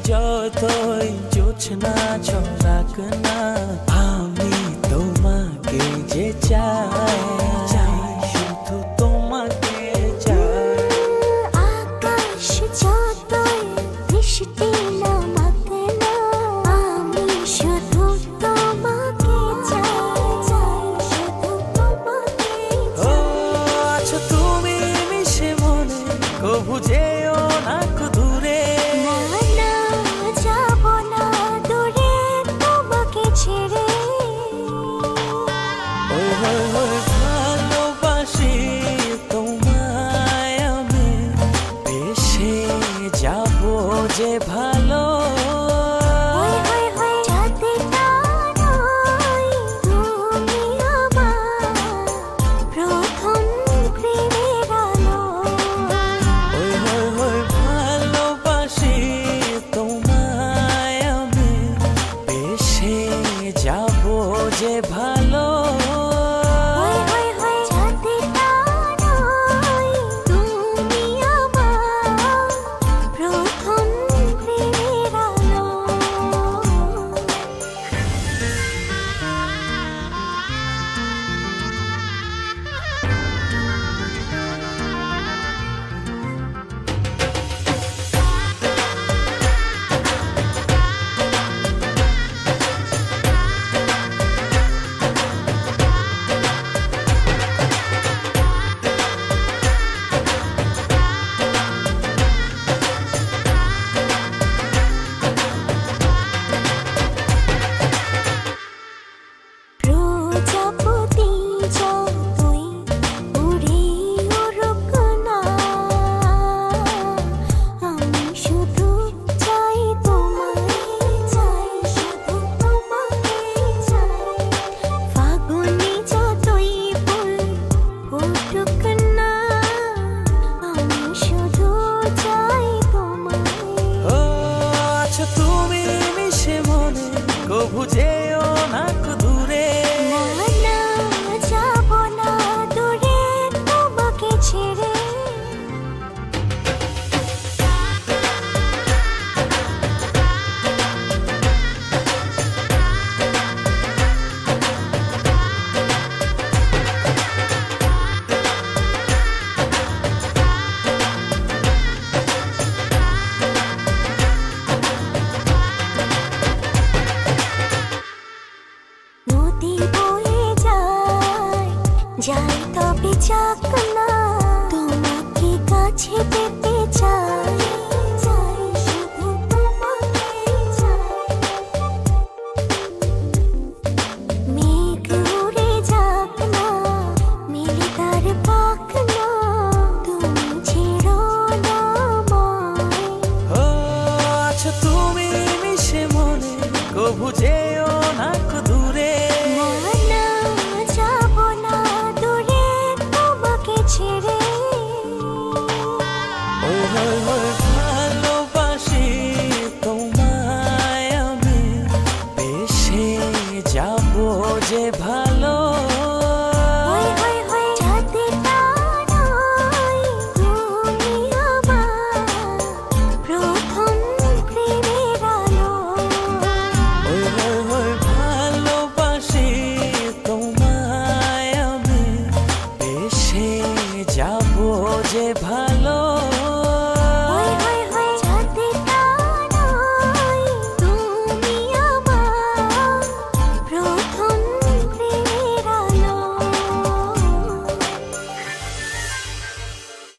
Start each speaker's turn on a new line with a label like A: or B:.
A: যতই জোছনা ঝরাক না, আমি তোমাকে যে চাই, শুধু তোমাকে চাই।
B: আকাশ যতই বৃষ্টি নামাক না, আমি শুধু তোমাকে চাই, শুধু তোমাকে
A: ও আছো তুমি মিশে মনে, কবু যেও না কো দূরে।
B: না না যাব না দূরে তোমাকে ছেড়ে।
A: ওই ওই ওই ভালোবাসি তোমায় আমি, বেশে যাব যে ভালো